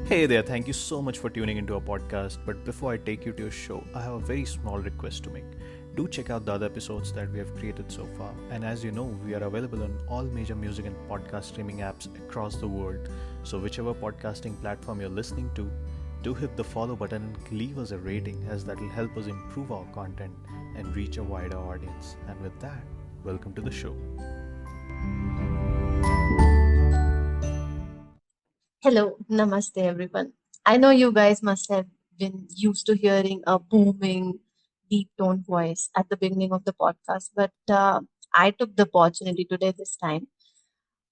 Hey there, thank you so much for tuning into our podcast. But before I take you to your show, I have a very small request to make. Do check out the other episodes that we have created so far. And as you know, we are available on all major music and podcast streaming apps across the world. So, whichever podcasting platform you're listening to, do hit the follow button and leave us a rating, as that will help us improve our content and reach a wider audience. And with that, welcome to the show. Hello, namaste everyone. I know you guys must have been used to hearing a booming, deep tone voice at the beginning of the podcast, but I took the opportunity today this time.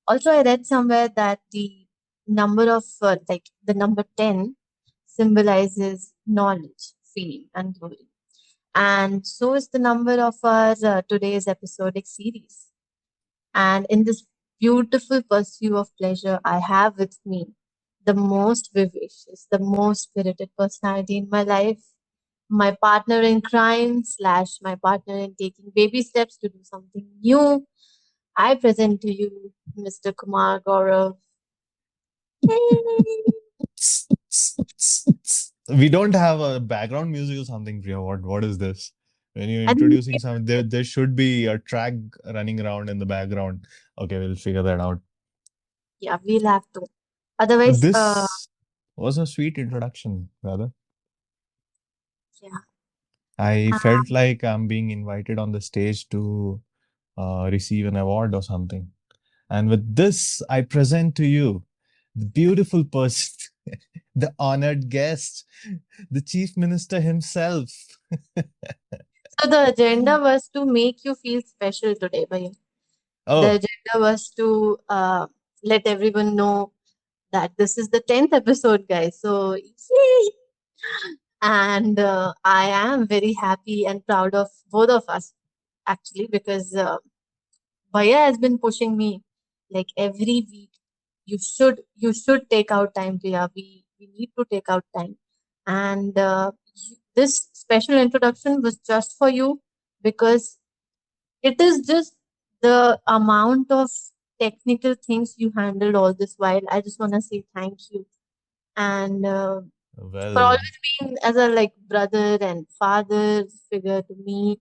Also, I read somewhere that the number of, the number 10 symbolizes knowledge, fame, and glory. And so is the number of our today's episodic series. And in this beautiful pursuit of pleasure, I have with me the most vivacious, the most spirited personality in my life, my partner in crime slash my partner in taking baby steps to do something new. I present to you Mr. Kumar Gaurav. We don't have a background music or something, Priya. What is this? When you're And introducing something, there should be a track running around in the background. Okay, we'll figure that out. yeah, we'll have to. Otherwise, This was a sweet introduction, brother. yeah. I felt Um, like I'm being invited on the stage to receive an award or something. And with this, I present to you the beautiful person, the honored guest, the chief minister himself. so the agenda was to make you feel special today, Bhaiya. The Oh, agenda was to let everyone know that this is the 10th episode, guys. So, yay! And I am very happy and proud of both of us, actually, because Bhaiya has been pushing me like every week. You should take out time, Priya. We need to take out time. And this special introduction was just for you because it is just the amount of technical things you handled all this while. I just want to say thank you. And for well, always being as a like brother and father figure to me,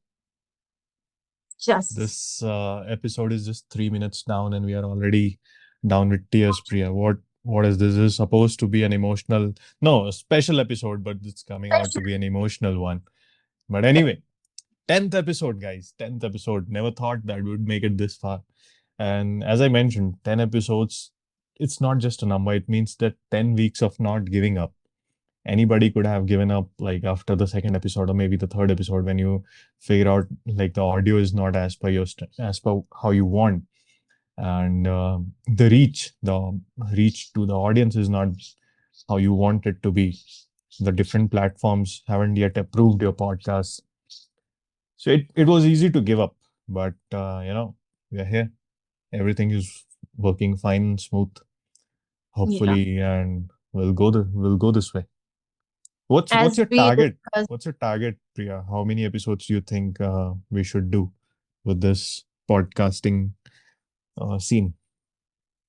just this episode is just 3 minutes down, and we are already down with tears, Priya. What is this? This is supposed to be an emotional, no, a special episode, but it's coming out to special. be an emotional one. But anyway, 10th episode, guys. 10th episode. Never thought that we would make it this far. And as I mentioned, 10 episodes, it's not just a number. It means that 10 weeks of not giving up. Anybody could have given up like after the second episode or maybe the third episode when you figure out like the audio is not as per as per how you want, and the reach to the audience is not how you want it to be. The different platforms haven't yet approved your podcast, so it was easy to give up, but we're here. Everything is working fine and smooth, Yeah. hopefully, and we'll go this way. What's As your we target? discussed, What's your target, Priya? How many episodes do you think we should do with this podcasting scene?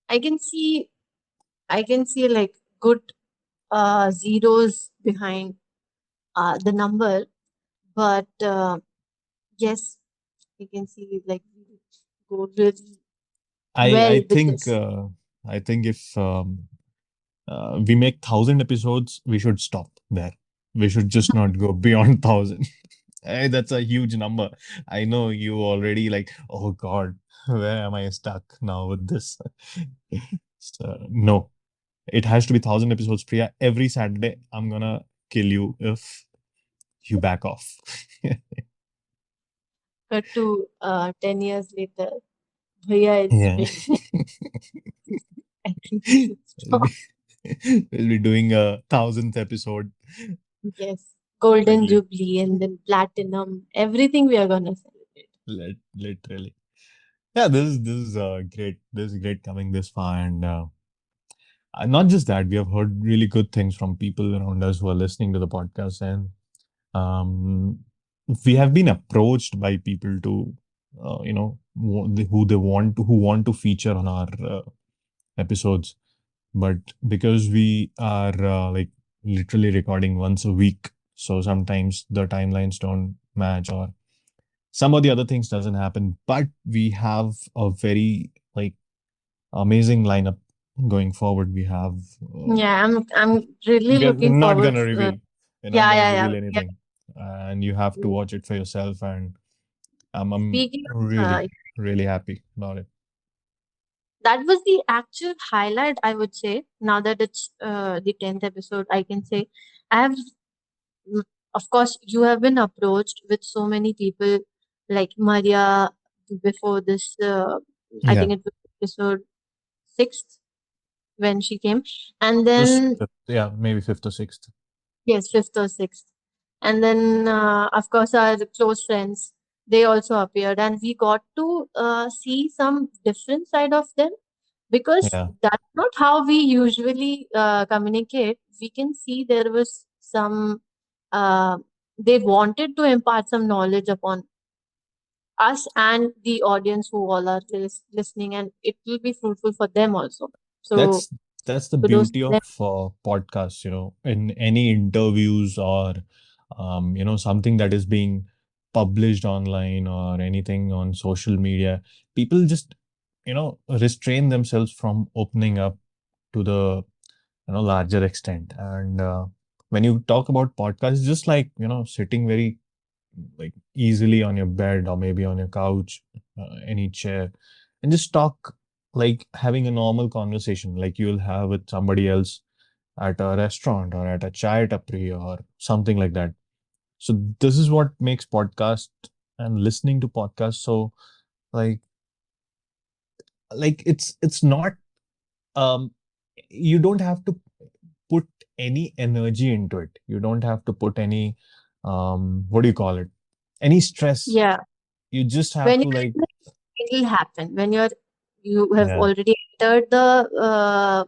I can see, I can see like good zeros behind the number, but yes, I can see like we go really I well I with think this. I think if we make 1,000 episodes, we should stop there. We should just not go beyond 1,000. Hey, that's a huge number. I know you already like, oh God, where am I stuck now with this? So, no, it has to be 1,000 episodes, Priya. Every Saturday, I'm gonna kill you if you back off. Cut to 10 years later. Bhaiya, it's Yeah. been 10 years. I think we should We'll be, stop. we'll be doing a 1,000th episode. Yes. Like Golden Jubilee and then Platinum. Everything we are gonna celebrate. literally. Yeah, this is great. This is great coming this far, and not just that, we have heard really good things from people around us who are listening to the podcast, and um, we have been approached by people to, who they want to who want to feature on our episodes. but because we are like literally recording once a week, so sometimes the timelines don't match, or some of the other things doesn't happen. But we have a very like amazing lineup going forward. We have Yeah, I'm really we're looking not forward. gonna reveal, we're not Yeah, gonna yeah, yeah, reveal yeah. anything, and you have to watch it for yourself. And I'm Speaking of, really really happy about it. that was the actual highlight, I would say. Now that it's the 10th episode, I can say I have, mm, of course, you have been approached with so many people like Maria before this. I Yeah, think it was episode 6th when she came, and just then yeah, maybe fifth or sixth. yes, 5th or 6th. And then, of course, our close friends, they also appeared, and we got to see some different side of them because Yeah, that's not how we usually communicate. We can see there was some, uh, they wanted to impart some knowledge upon us and the audience who all are listening, and it will be fruitful for them also. So, that's that's the kudos beauty to of them. podcasts, in any interviews or something that is being published online or anything on social media. People just restrain themselves from opening up to the larger extent. And when you talk about podcasts, it's just like sitting very like easily on your bed or maybe on your couch, any chair, and just talk like having a normal conversation like you'll have with somebody else at a restaurant or at a chai tapri or something like that. So this is what makes podcast and listening to podcasts so like it's not um you don't have to put any energy into it. You don't have to put any what do you call it? Any stress. Yeah. You just have When to like you're, it will happen. When you have yeah. already entered the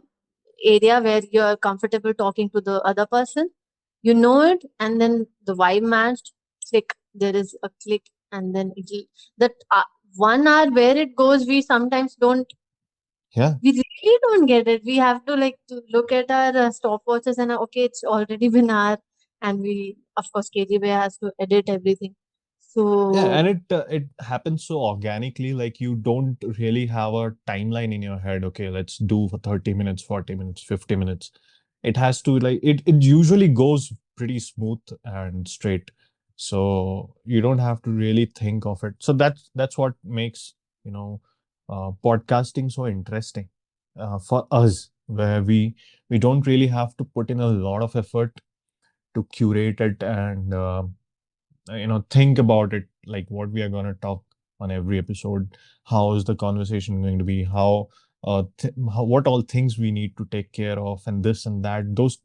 area where you're comfortable talking to the other person, you know it, and then the vibe matched, click. There is a click, and then it'll that 1 hour where it goes. We sometimes don't. Yeah. We really don't get it. We have to like to look at our stopwatches and okay, it's already been hour, and we of course KGB has to edit everything. Yeah, So and it happens so organically, like you don't really have a timeline in your head. Okay, let's do for 30 minutes, 40 minutes, 50 minutes. It has to like it usually goes pretty smooth and straight. So you don't have to really think of it. So that's what makes, podcasting so interesting for us, where we don't really have to put in a lot of effort to curate it and think about it, like what we are going to talk on every episode. How is the conversation going to be? How what all things we need to take care of, and this and that. Those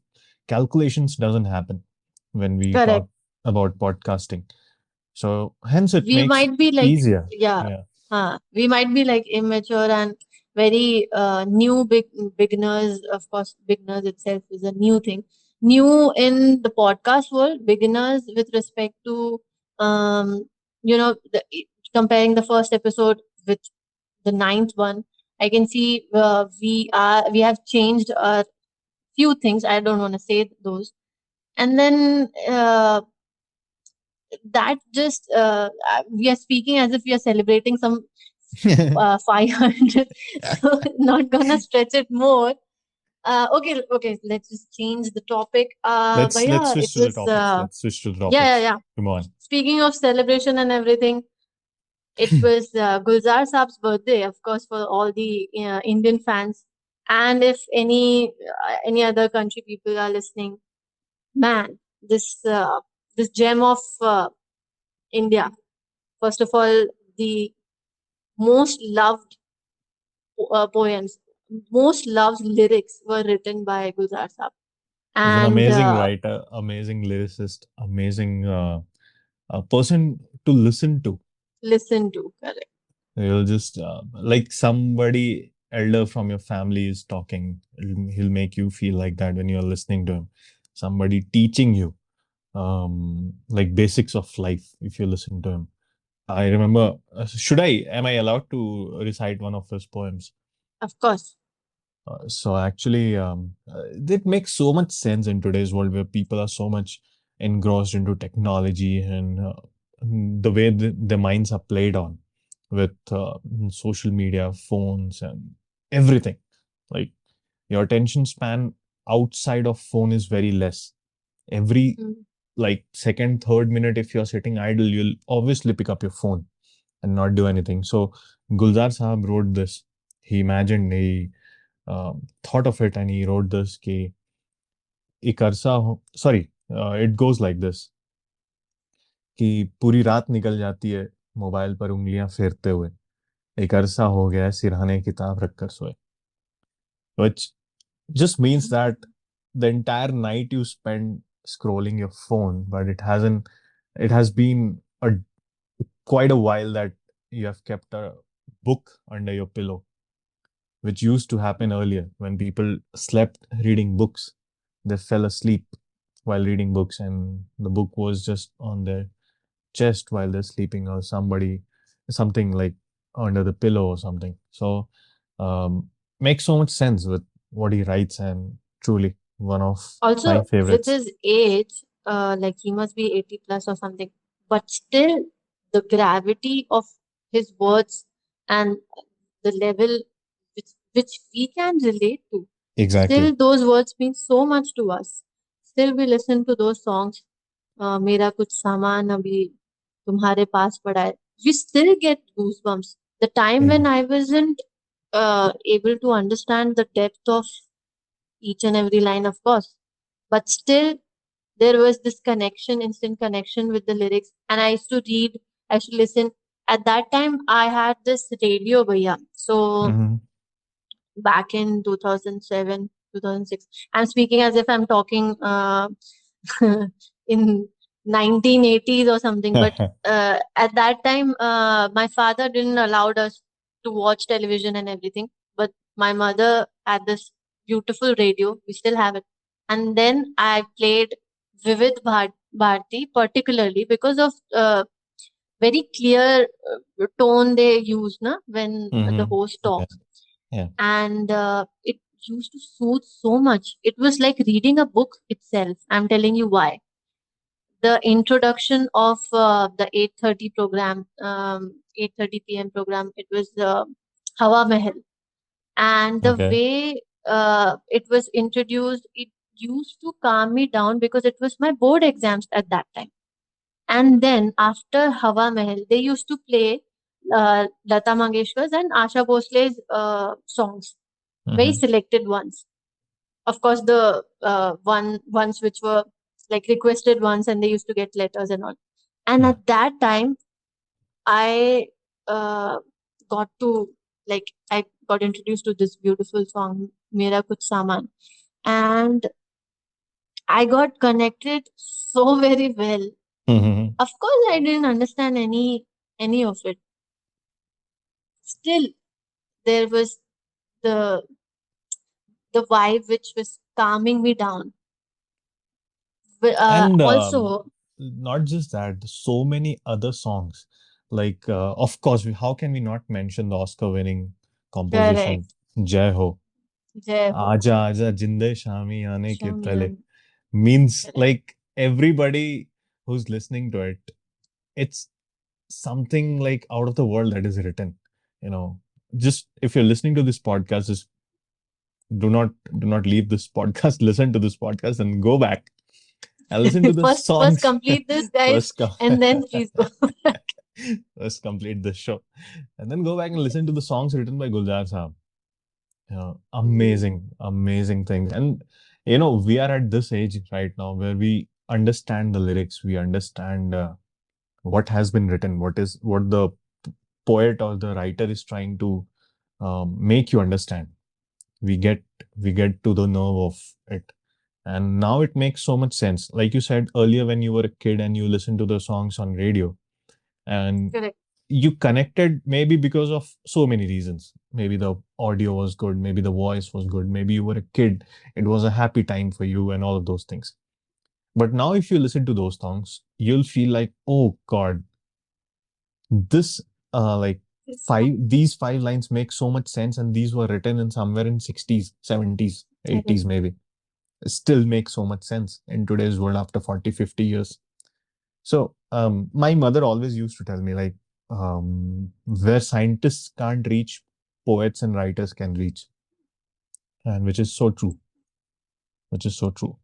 calculations doesn't happen when we correct. talk about podcasting. So hence it We makes might be like, easier. yeah, Yeah. we might be like immature and very new beginners. Of course, beginners itself is a new thing. New in the podcast world, beginners with respect to, um, comparing the first episode with the ninth one. I can see we have changed a few things. I don't want to say those, and then that just we are speaking as if we are celebrating some 500, so not gonna stretch it more. Okay, okay, let's just change the topic. But Let's yeah, it switch to the was topics. Let's switch to the yeah, yeah, topics. yeah. Come on. Speaking of celebration and everything, it was Gulzar Saab's birthday, of course, for all the Indian fans, and if any other country people are listening, man, this gem of India. First of all, the most loved poems, most loved lyrics were written by Gulzar Sahab. He's an And amazing writer, amazing lyricist, amazing person to listen to. listen to, correct. You'll just like somebody elder from your family is talking. He'll make you feel like that when you're listening to him. Somebody teaching you like basics of life if you listen to him. I remember, am I allowed to recite one of his poems? Of course. So actually, it makes so much sense in today's world where people are so much engrossed into technology and the way their minds are played on with social media, phones, and everything. Like your attention span outside of phone is very less. Every Mm. like second, third minute, if you're sitting idle, you'll obviously pick up your phone and not do anything. So Gulzar Sahab wrote this. He imagined, he thought of it, and he wrote this कि एक अरसा हो sorry it goes like this कि पूरी रात निकल जाती है मोबाइल पर उंगलियां फेरते हुए एक अरसा हो गया है सिरहाने किताब रखकर सोए which just means that the entire night you spend scrolling your phone but it has been a quite a while that you have kept a book under your pillow, which used to happen earlier when people slept reading books. They fell asleep while reading books, and the book was just on their chest while they're sleeping, or something like under the pillow or something. So, makes so much sense with what he writes, and truly one of my Also, with favorites. his age, like he must be 80 plus or something, but still the gravity of his words and the level which we can relate to, Exactly. still those words mean so much to us. Still we listen to those songs, मेरा कुछ सामान अभी तुम्हारे पास पड़ा है. We still get goosebumps. The time when Ex- I wasn't able to understand the depth of each and every line, of course, but still there was this connection, instant connection with the lyrics. And I used to read, I used to listen. At that time, I had this radio, bhaiya. So Mhm. back in 2007, 2006, I'm speaking as if I'm talking in 1980s or something. But at that time, my father didn't allow us to watch television and everything. But my mother had this beautiful radio. We still have it. And then I played Vivid Bharti, particularly because of very clear tone they use na, when the Mhm. host Yeah. talks. Yeah. And it used to soothe so much. It was like reading a book itself. I'm telling you why. The introduction of the 8:30 program, 8:30 p.m. program, it was Hawa Mahal. And the Okay. way it was introduced, it used to calm me down because it was my board exams at that time. And then after Hawa Mahal, they used to play Lata Mangeshkar's and Asha Bhosle's songs, very Mhm. selected ones. Of course, the ones which were like requested ones, and they used to get letters and all. And Yeah. at that time, I uh, got to I got introduced to this beautiful song, Mera Kuch Saman, and I got connected so very well. Mhm. Of course, I didn't understand any of it. Still, there was the the vibe which was calming me down. And Also, not just that, so many other songs. Like, of course, how can we not mention the Oscar-winning correct, composition Jai Ho? Jai Ho, Aja Aja Jinde Shami Aane Ke Pehle Shamiyan, means correct. like everybody who's listening to it, it's something like out of the world that is written. You know, just if you're listening to this podcast, just do not leave this podcast, listen to this podcast and go back and listen to the First songs. complete this, guys, First, come. and then please go. First complete the show, and then go back and listen to the songs written by Gulzar Sahab. Mm, Amazing, amazing things. And we are at this age right now where we understand the lyrics, we understand what has been written, what the poet or the writer is trying to make you understand. We get we get to the nerve of it, and now it makes so much sense. Like you said earlier, when you were a kid and you listened to the songs on radio, and correct. you connected maybe because of so many reasons. Maybe the audio was good, maybe the voice was good, maybe you were a kid, it was a happy time for you, and all of those things. But now if you listen to those songs, you'll feel like, oh god, this like these five lines make so much sense, and these were written in somewhere in 60s, 70s, Correct. 80s maybe. Still make so much sense in today's world after 40, 50 years. So my mother always used to tell me, like, where scientists can't reach, poets and writers can reach. And which is so true. Which is so true.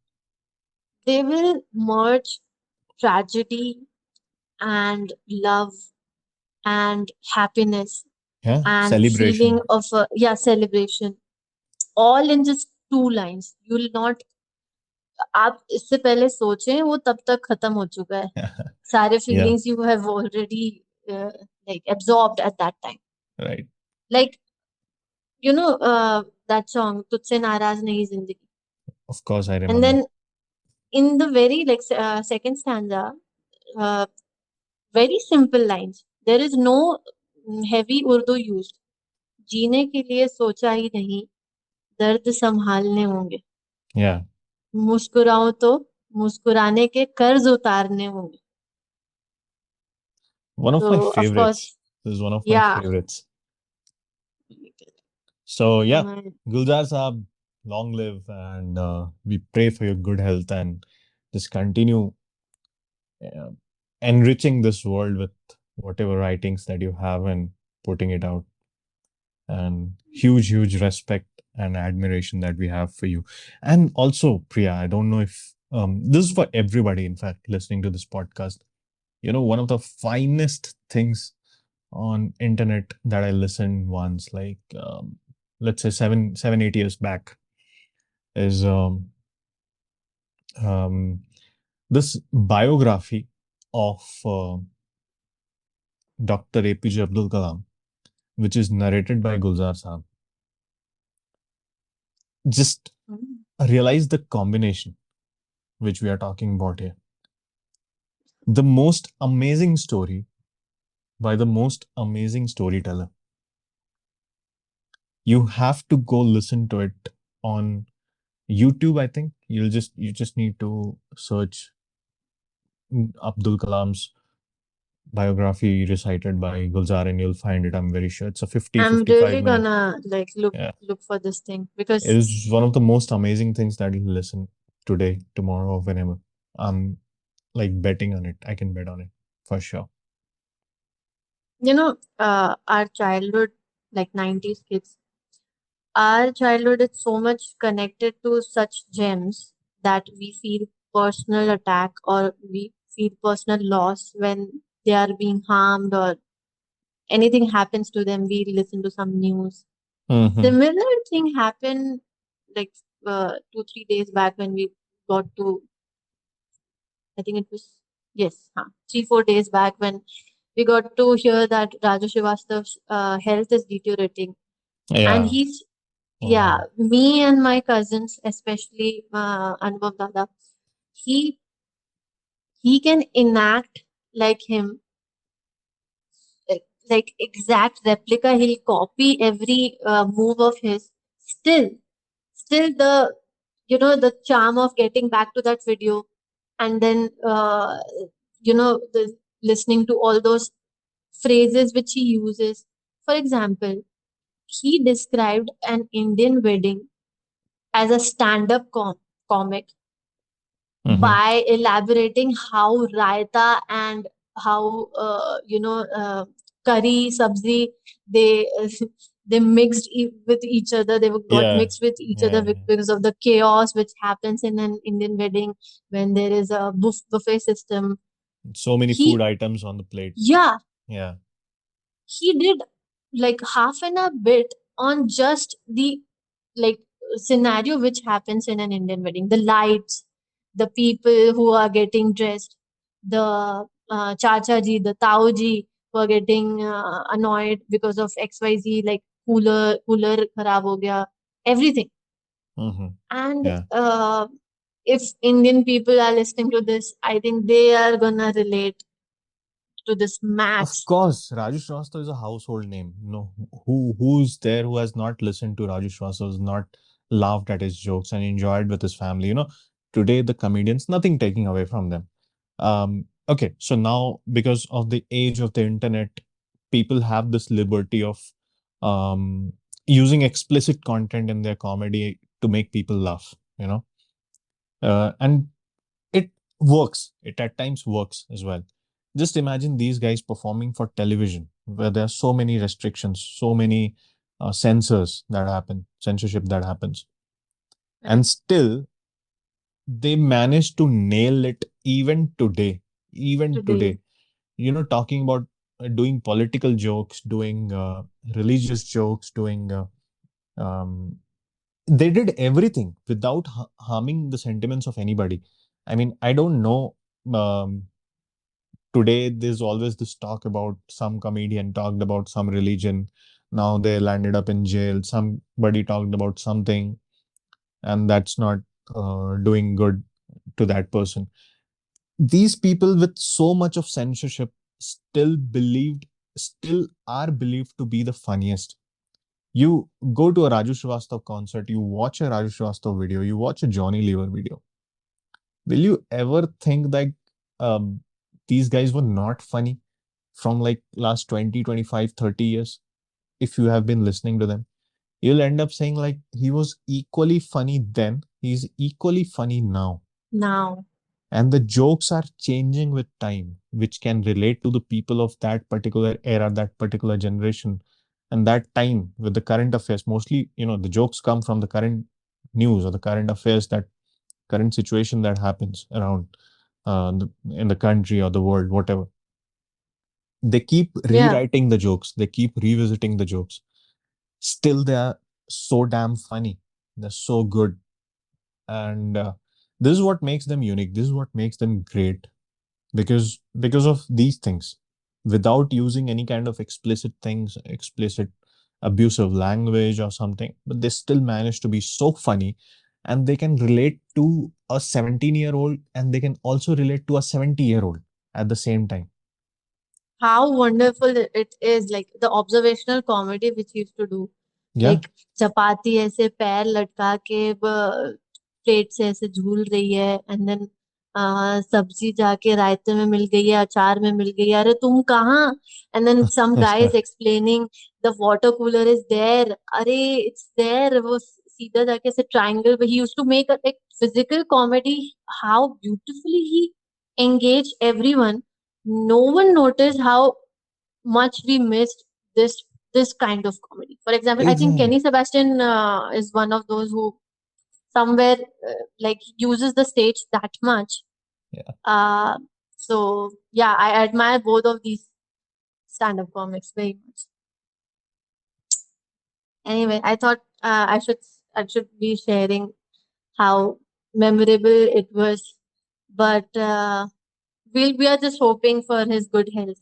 They will merge tragedy and love and happiness Yeah. and feeling Celebration. of a, yeah, celebration, all in just two lines. You will not, आप इससे पहले सोचें वो तब तक खत्म हो चुका है. सारे Yeah. feelings you have already like absorbed at that time. Right. Like, you know, that song तुझसे नाराज नहीं जिंदगी. Of course, I And remember. then in the very like second stanza, uh, very simple lines. There is no heavy Urdu used. जीने के लिए सोचा ही नहीं, दर्द संभालने होंगे. Yeah. मुस्कुराओ तो मुस्कुराने के कर्ज उतारने होंगे. One of my So of favorites. course, This is one of my yeah. favorites. So yeah, Mm, Gulzar Sahab, long live, and we pray for your good health and just continue uh, enriching this world with whatever writings that you have and putting it out. And huge, huge respect and admiration that we have for you. And also, Priya, I don't know if this is for everybody, in fact, listening to this podcast. You know, one of the finest things on internet that I listened once, like let's say 8 years back, is um, this biography of Dr. APJ Abdul Kalam, which is narrated by Gulzar Sahab. Just mm. realize the combination which we are talking about here. The most amazing story by the most amazing storyteller. You have to go listen to it on YouTube. I think you just need to search Abdul Kalam's biography recited by Gulzar and you'll find it. I'm very sure it's a 50 I'm 55 really minute. gonna like Yeah. look for this thing It because is one of the most amazing things that you'll listen today, tomorrow, or whenever. I'm like betting on it. I can bet on it for sure. you know, our childhood, like 90s kids, our childhood is so much connected to such gems that we feel personal attack or we feel personal loss when they are being harmed or anything happens to them. We listen to some news. Mm-hmm. Similar thing happened like 2 3 days back when we got to, I think it was, yes, 3 4 days back when we got to hear that Raju Srivastava's health is deteriorating. And Yeah. he's, Oh my yeah, God. me and my cousins, especially Anubhav Dada, he he can enact like him, like exact replica. He'll copy every move of his. Still, still the, you know, the charm of getting back to that video and then you know, the listening to all those phrases which he uses. For example, he described an Indian wedding as a stand-up comic Mm-hmm. by elaborating how raita and how curry sabzi, they they mixed with each other. They got Yeah. mixed with each other Yeah. Yeah. because of the chaos which happens in an Indian wedding when there is a buffet system. So many food He, items on the plate. yeah, Yeah. he did like half an hour bit on just the like scenario which happens in an Indian wedding. The lights, the people who are getting dressed, the chacha ji, the tao ji who are getting annoyed because of XYZ, like cooler kharab ho gaya, everything. Mm-hmm. And Yeah. if Indian people are listening to this, I think they are gonna relate to this Of max. course, Raju Srivastava is a household name. No, who's there who has not listened to Raju Srivastava, has not laughed at his jokes and enjoyed with his family? You know, today the comedians, nothing taking away from them. Okay, so now because of the age of the internet, people have this liberty of um, using explicit content in their comedy to make people laugh, and it works. It at times works as well. Just imagine these guys performing for television, where there are so many restrictions, so many censorship that happens, and Correct. still they manage to nail it even today. Even Today. today, talking about doing political jokes, doing religious jokes, doing um, they did everything without harming the sentiments of anybody. I mean, I don't know. Um, Today, there's always this talk about some comedian talked about some religion. Now they landed up in jail. Somebody talked about something, and that's not doing good to that person. These people with so much of censorship still are believed to be the funniest. You go to a Raju Srivastav concert, you watch a Raju Srivastav video, you watch a Johnny Lever video. Will you ever think that um, these guys were not funny from like last 20, 25, 30 years? If you have been listening to them, you'll end up saying like he was equally funny then, he's equally funny now. Now. And the jokes are changing with time, which can relate to the people of that particular era, that particular generation, and that time with the current affairs. Mostly, the jokes come from the current news or the current affairs, that current situation that happens around in the country or the world, whatever. They keep Yeah. rewriting the jokes, they keep revisiting the jokes. Still, they are so damn funny. They're so good. And this is what makes them unique. This is what makes them great, because of these things, without using any kind of explicit things, explicit abusive language or something, but they still manage to be so funny, and they can relate to a 17-year-old, and they can also relate to a 70-year-old at the same time. How wonderful it is, like the observational comedy which he used to do, Yeah. like चपाती ऐसे पैर लटका के plate से ऐसे झूल रही है, and then सब्जी जाके रायते में मिल गई है, अचार में मिल गई है, अरे तुम कहाँ, and then some guy is explaining the water cooler is there, अरे इट्स देयर, वो सीधा जाके ऐसे triangle, he used to make a physical comedy, how beautifully he engaged everyone. No one noticed how much we missed this kind of comedy. For example, I think Exactly. Kenny Sebastian is one of those who somewhere like uses the stage that much. Yeah. Uh, so yeah, I admire both of these stand-up comics very much. Anyway, I thought I should be sharing how memorable it was, but we are just hoping for his good health.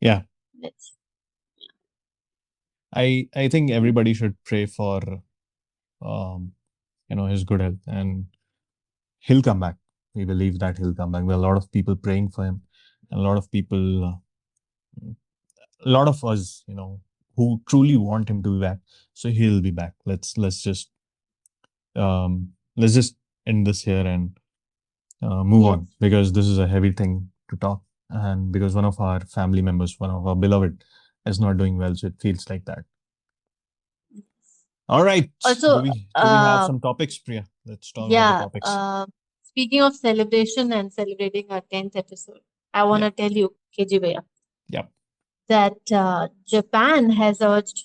Yeah. Let's. I think everybody should pray for um his good health, and he'll come back. We believe that he'll come back. There are a lot of people praying for him, and a lot of people, a lot of us, who truly want him to be back. So he'll be back. Let's just end this here and move on, Yes. because this is a heavy thing to talk, and because one of our family members, one of our beloved, is not doing well, so it feels like that. All right. Do Also, we have some topics, Priya? Let's talk about the yeah, topics. speaking of celebration and celebrating our 10th episode, I want Yeah. to tell you, KG Bhaiya, Yeah. that Japan has urged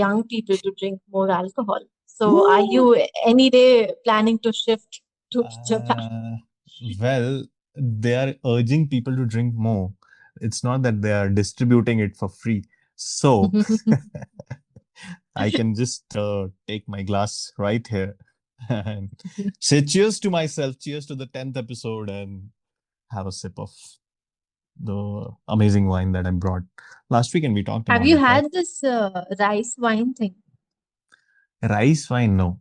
young people to drink more alcohol. So, are Woo! you any day planning to shift to Japan? Uh, well, they are urging people to drink more. It's not that they are distributing it for free. So I can just take my glass right here and say cheers to myself, cheers to the 10th episode, and have a sip of the amazing wine that I brought last week. And we talked Have about you it, right? had this rice wine thing? Rice wine? No,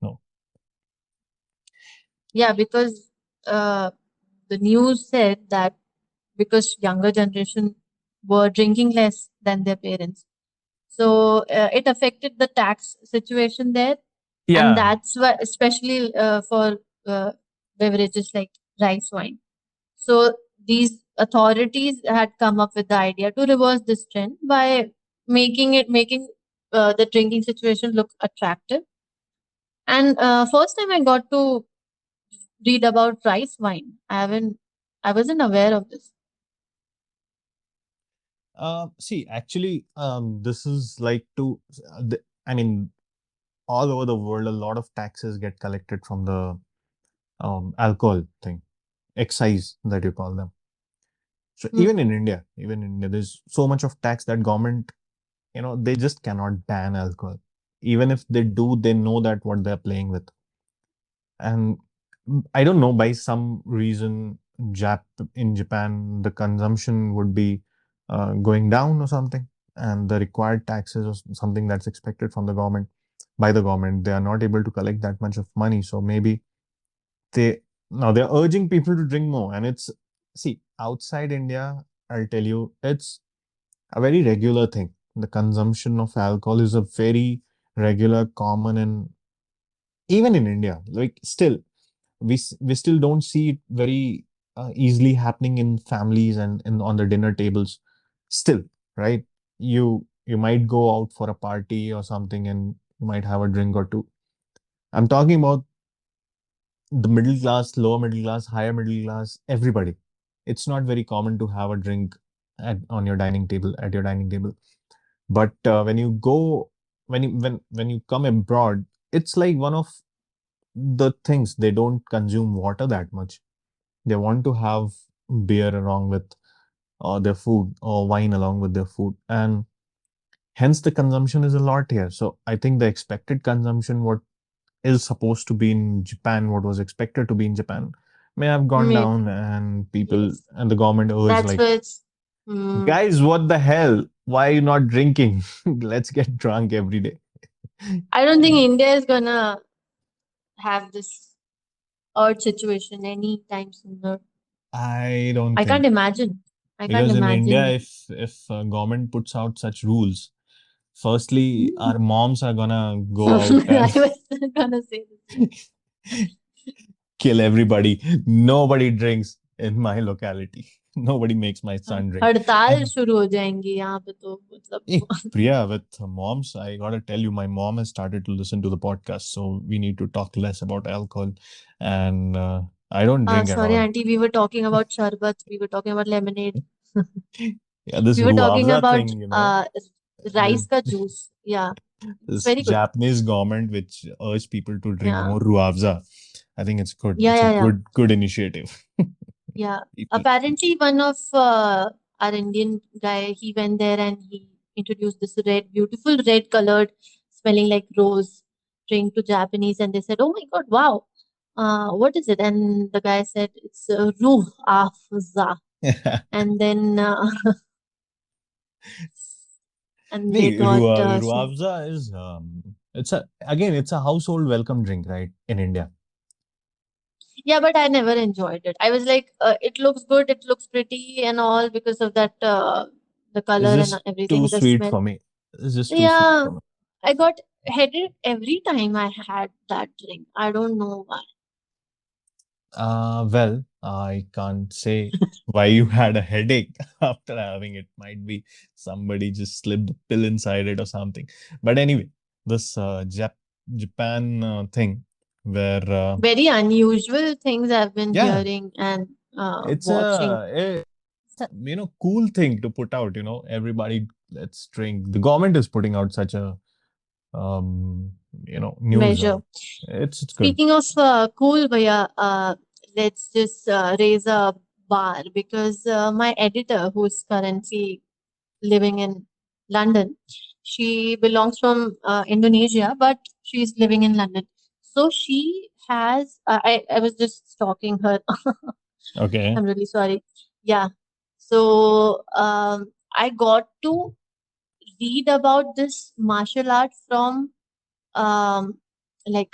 no. Yeah, because uh, the news said that because younger generation were drinking less than their parents, so it affected the tax situation there, and Yeah. that's why, especially for uh, beverages like rice wine. So these authorities had come up with the idea to reverse this trend by making the drinking situation look attractive. And first time I got to read about rice wine. I wasn't aware of this. See, actually, this is like I mean, all over the world, a lot of taxes get collected from the alcohol thing, excise that you call them. So Hmm. Even in India, there's so much of tax that government, they just cannot ban alcohol. Even if they do, they know that what they're playing with. And I don't know, by some reason, Jap in Japan, the consumption would be going down or something, and the required taxes or something that's expected from the government by the government, they are not able to collect that much of money. So maybe they now they're urging people to drink more, and it's see outside India, I'll tell you, it's a very regular thing. The consumption of alcohol is a very regular, common, and even in India, like still we still don't see it very easily happening in families and on the dinner tables still, right? You might go out for a party or something and you might have a drink or two. I'm talking about the middle class, lower middle class, higher middle class, everybody. It's not very common to have a drink on your dining table, at your dining table. But when you go when you come abroad, it's like one of the things. They don't consume water that much. They want to have beer along with their food, or wine along with their food, and hence the consumption is a lot here. So I think the expected consumption, what is supposed to be in Japan, what was expected to be in Japan, may have gone Maybe. down, and people Yes. and the government urge That's like, why it's. Hmm. guys, what the hell? Why are you not drinking? Let's get drunk every day. I don't think India is gonna have this urge situation anytime sooner. I don't I can't think, imagine. I can't because in India, imagine. if government puts out such rules, firstly, our moms are gonna go out I and was gonna say the same. kill everybody. Nobody drinks in my locality. Nobody makes my हाँ, son drink. हड़ताल And शुरू हो जाएंगी यहाँ पे तो hey, मतलब. Priya, with moms, I gotta tell you, my mom has started to listen to the podcast, so we need to talk less about alcohol. And I don't drink at Sorry, all. auntie, we were talking about sharbat, we were talking about lemonade, Yeah, this we were talking ruafza about thing, rice this ka juice. Yeah, it's this very good. Japanese government which urge people to drink Yeah, more ruafza. I think it's good. yeah, It's a yeah, yeah. good initiative. Yeah, People. apparently one of our Indian guy, he went there and he introduced this beautiful red colored, smelling like rose drink to Japanese, and they said, "Oh my God, wow, what is it?" And the guy said, "It's ruh afza." And then and they got some. Ruafza is it's a household welcome drink, right? In India. Yeah, but I never enjoyed it. I was like, it looks good, it looks pretty, and all because of that, the It's color and just too everything, the sweet smell. for me. It's just too sweet Yeah, for me. I got headache every time I had that drink. I don't know why. Well, I can't say why you had a headache after having it. Might be somebody just slipped a pill inside it or something. But anyway, this Japan thing where Very unusual things I've been yeah, hearing and it's watching. cool thing to put out. Everybody, let's drink. The government is putting out such a news. Measure. It's good. Speaking of cool, Bhaiya, let's just raise a bar because my editor, who's currently living in London, she belongs from Indonesia, but she's living in London. So she has, I was just stalking her. Okay. I'm really sorry. Yeah. So I got to read about this martial art from um, like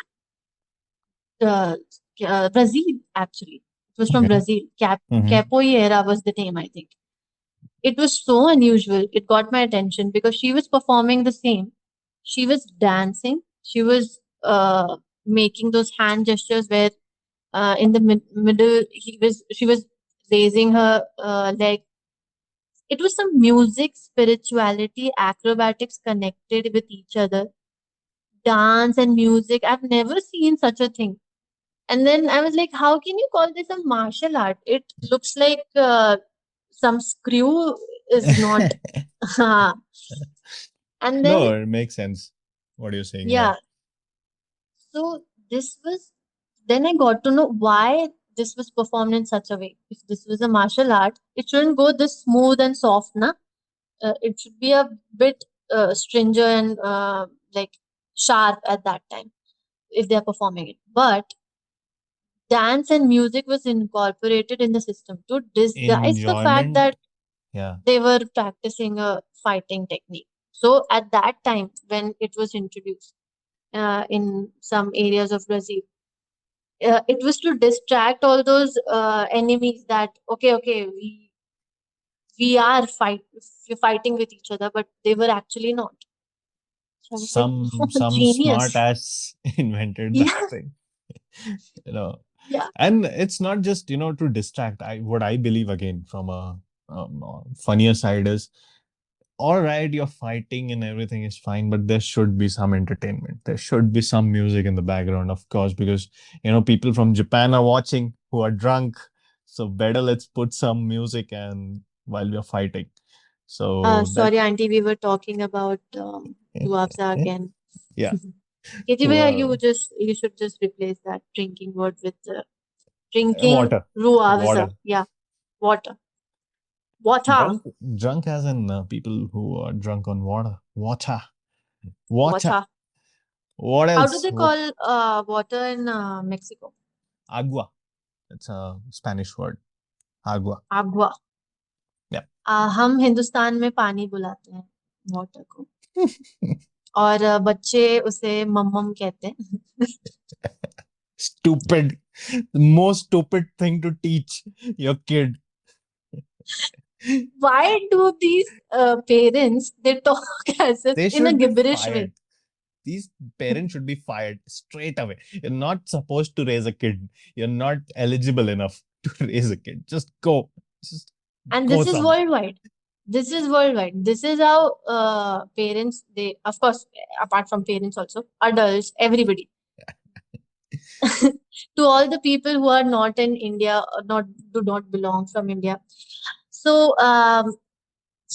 Brazil, actually. It was from Okay. Brazil. Hmm. Capoeira was the name, I think. It was so unusual. It got my attention because she was performing the same. She was dancing. She was making those hand gestures where in the middle she was raising her leg. It was some music, spirituality, acrobatics connected with each other, dance and music. I've never seen such a thing. And then I was like, how can you call this a martial art? It looks like some screw is not. And then, No, it makes sense what you're saying. Yeah. yeah, so this was, then I got to know why this was performed in such a way. If this was a martial art, it shouldn't go this smooth and soft, na? It should be a bit stringent and like sharp at that time if they are performing it. But dance and music was incorporated in the system to disguise the fact Enjoyment. that Yeah. they were practicing a fighting technique. So at that time, when it was introduced in some areas of Brazil, it was to distract all those enemies that okay, we are fighting with each other, but they were actually not. So I was like, Some smart genius. ass invented that Yeah, thing. You know, yeah. and it's not just, to distract. I believe, again, from a funnier side, is all right, you're fighting and everything is fine, but there should be some entertainment. There should be some music in the background, of course, because people from Japan are watching who are drunk. So better let's put some music and while we are fighting. So that Sorry, Auntie, we were talking about Luafza again. yeah. KG Bhaiya, Well, you should just replace that drinking word with drinking water. Ruafza. Water. Yeah, water. Water. Drunk as in people who are drunk on water. Water. Water. Water. What How do else? they call water in Mexico? Agua. It's a Spanish word. Agua. Agua. Yeah. हम हिंदुस्तान में पानी बुलाते हैं water को और बच्चे उसे मम्मम कहते हैं. Stupid. The most stupid thing to teach your kid. Why do these parents they talk as if They in a should be gibberish way? fired. These parents should be fired straight away. You're not supposed to raise a kid. You're not eligible enough to raise a kid. Just go. Just And go this is somewhere. worldwide. This is worldwide. This is how parents they, of course, apart from parents also, adults, everybody, to all the people who are not in India, or not do not belong from India. So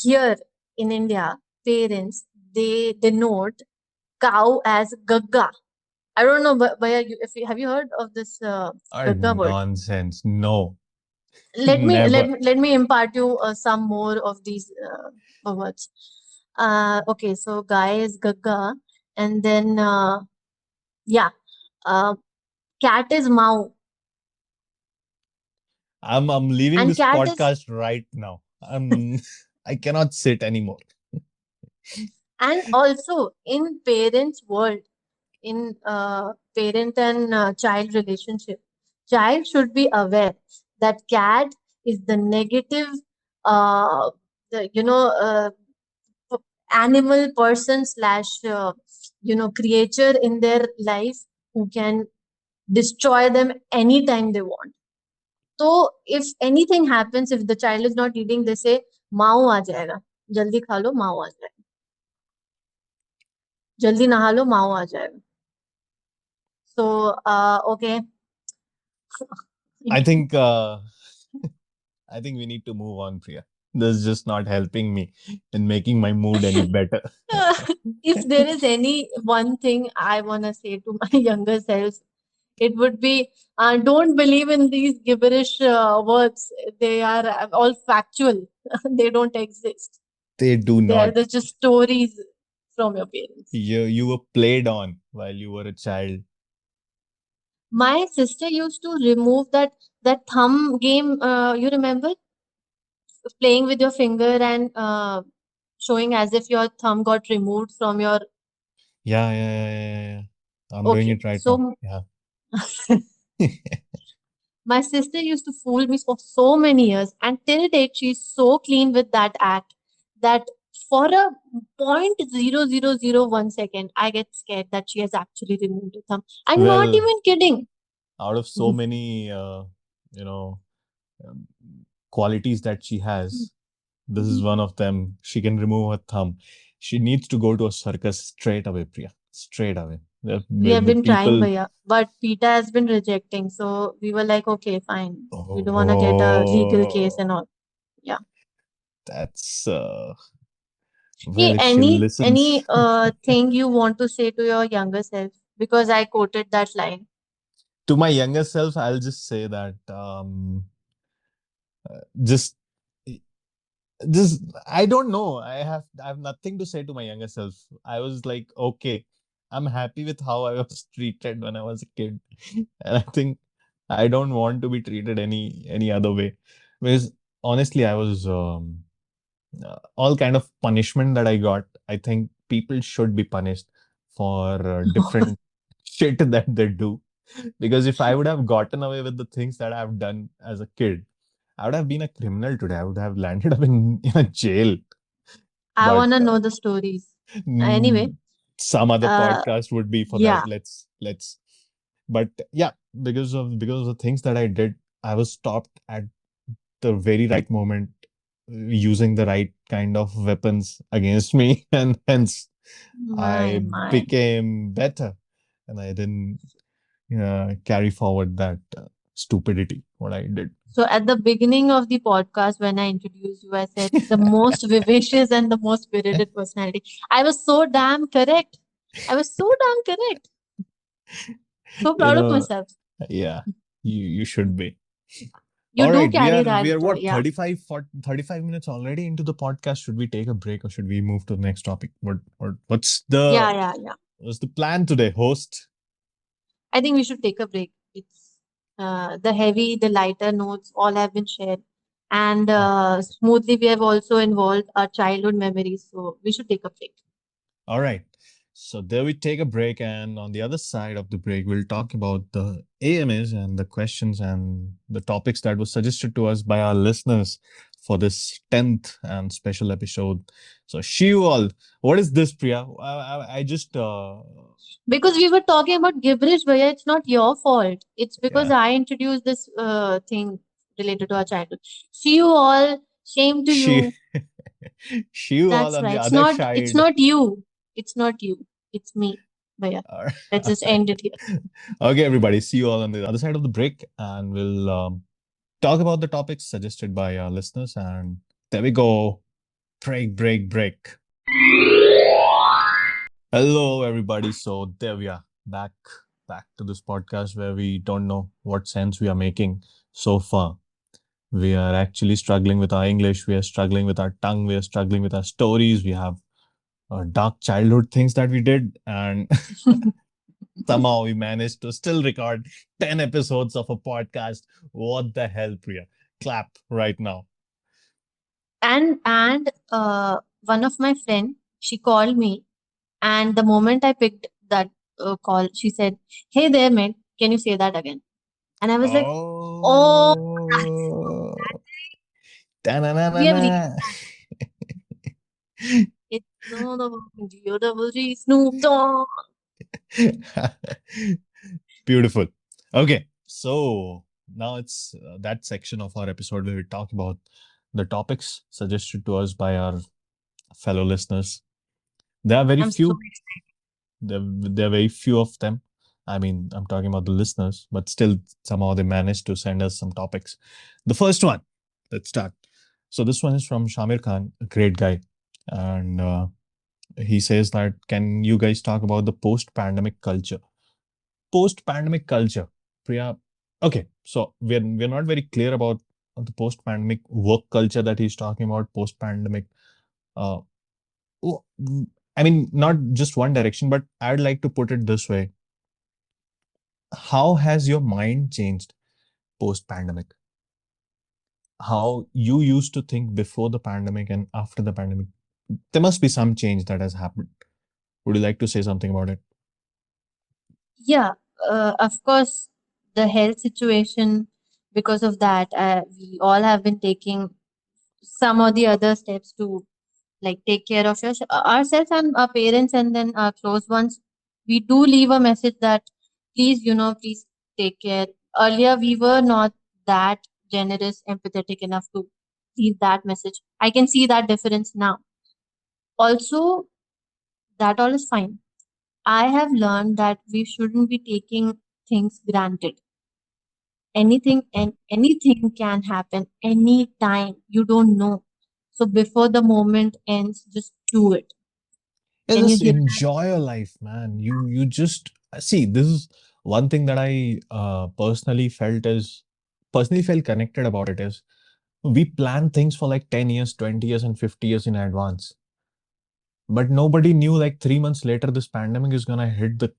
here in India, parents they denote cow as gagga. I don't know, but if you have you heard of this gagga word? Nonsense. No. Let me let Never. me let me impart you some more of these words. Okay, so guy is gagga, and then yeah, uh, cat is mau, I'm leaving and this cat is, podcast right now. I cannot sit anymore. and also in parents' world, in parent and child relationship, child should be aware that cat is the negative, uh, the animal person slash creature in their life who can destroy them anytime they want. So if anything happens, if the child is not eating, they say माओ आ जाएगा, जल्दी खा लो माओ आ जाएगा, जल्दी नहा लो माओ आ जाएगा. So okay. I think I think we need to move on, Priya. This is just not helping me in making my mood any better. If there is any one thing I want to say to my younger selves, it would be don't believe in these gibberish words. They are all factual. They don't exist. They do They are not. just stories from your parents. You were played on while you were a child. My sister used to remove that thumb game. You remember playing with your finger and showing as if your thumb got removed from your. Yeah, yeah, yeah, yeah, yeah. I'm doing Okay, it right now. so Yeah. my sister used to fool me for so many years, and till date, she's so clean with that act that for a 0.0001 second, I get scared that she has actually removed the thumb. I'm not Well, even kidding. out of so many, you know, um, qualities that she has. This is one of them. She can remove her thumb. She needs to go to a circus straight away, Priya. Straight away. We have The been trying, people. Bhaiya, but PETA has been rejecting. So we were like, okay, fine. We don't want to get a legal case Oh, and all. Yeah. that's well, Hey, if she any listens thing you want to say to your younger self? Because I quoted that line. to my younger self, I'll just say that just just I don't know. I have nothing to say to my younger self. I was like, okay, I'm happy with how I was treated when I was a kid. And I think I don't want to be treated any other way. Because honestly, I was all kind of punishment that I got. I think people should be punished for different shit that they do. Because if I would have gotten away with the things that I've done as a kid, I would have been a criminal today. I would have landed up in a jail. I But want to know the stories. Anyway, mm, some other uh, podcast would be for that. yeah. Let's. But yeah, because of the things that I did, I was stopped at the very right moment, using the right kind of weapons against me, and hence My, I my. became better, and I didn't carry forward that stupidity what I did. So at the beginning of the podcast, when I introduced you, I said the most vivacious and the most spirited personality. I was so damn correct. I was so damn correct. So You proud of know, myself. yeah, you should be. You All do right, carry we that, are what yeah. 35 minutes already into the podcast. Should we take a break or should we move to the next topic? Yeah, yeah, yeah. What's the plan today, host? I think we should take a break. It's the heavy, the lighter notes all have been shared. And Ah, smoothly, we have also involved our childhood memories. So we should take a break. all right. So there we take a break, and on the other side of the break, we'll talk about the AMAs and the questions and the topics that were suggested to us by our listeners for this 10th and special episode. So, Shival, what is this, Priya? I just, Because we were talking about gibberish, Bhaiya, it's not your fault. It's because yeah, I introduced this thing related to our childhood. See you all. Shame to she, you. Shival That's on right. the It's other not. It's side. not you. It's not you. It's me, Bhaiya. All Let's just right. end it here. Okay, everybody, see you all on the other side of the break, and we'll talk about the topics suggested by our listeners. And there we go. Break, break, break. Hello, everybody. So there we are, back to this podcast where we don't know what sense we are making so far. We are actually struggling with our English. We are struggling with our tongue. We are struggling with our stories. We have dark childhood things that we did, and somehow we managed to still record 10 episodes of a podcast. What the hell, Priya? Clap right now. And one of my friend, she called me, and the moment I picked that call, she said, "Hey there, mate. Can you say that again?" And I was like, "Oh, that's so Oh, we have reached ta-na-na-na-na. that. It's no the G-O-double-G Snoop Dogg." Beautiful. Okay, so now it's that section of our episode where we talk about the topics suggested to us by our fellow listeners. There are very I'm so few. There are very few of them. I mean, I'm talking about the listeners, but still somehow they managed to send us some topics. The first one, let's start. So this one is from Shamir Khan, a great guy, and he says that can you guys talk about the post-pandemic culture? Post-pandemic culture, Priya. Okay, so we're not very clear about the post-pandemic work culture that he's talking about. Post-pandemic, uh, oh, I mean, not just one direction, but I'd like to put it this way: how has your mind changed post-pandemic? How you used to think before the pandemic and after the pandemic? There must be some change that has happened. Would you like to say something about it? yeah. Of course, the health situation. Because of that, we all have been taking some or the other steps to like take care of ourselves and our parents and then our close ones. We do leave a message that please, please take care. Earlier we were not that generous, empathetic enough to leave that message. I can see that difference now. Also, that all is fine. I have learned that we shouldn't be taking things granted. Anything and anything can happen anytime. You don't know. So before the moment ends, just do it. Yeah, Can you just hear that? enjoy your life, man. You just see, this is one thing that I personally felt connected about it is we plan things for like 10 years, 20 years, and 50 years in advance. But nobody knew like 3 months later this pandemic is gonna hit the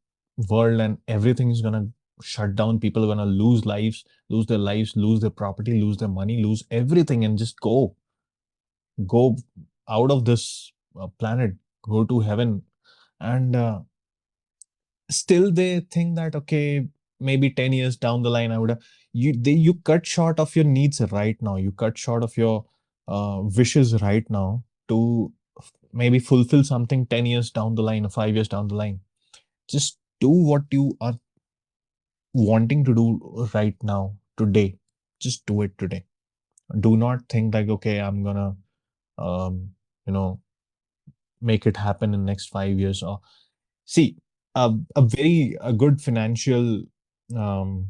world and everything is gonna shut down. People are gonna lose their lives, lose their property, lose their money, lose everything, and just go out of this planet, go to heaven. And still they think that okay, maybe 10 years down the line I would have you cut short of your needs right now, you cut short of your wishes right now to maybe fulfill something 10 years down the line or 5 years down the line. Just do what you are wanting to do right now, today. Just do it today. Do not think like okay, I'm gonna um you know make it happen in next 5 years. Or see, a good financial um,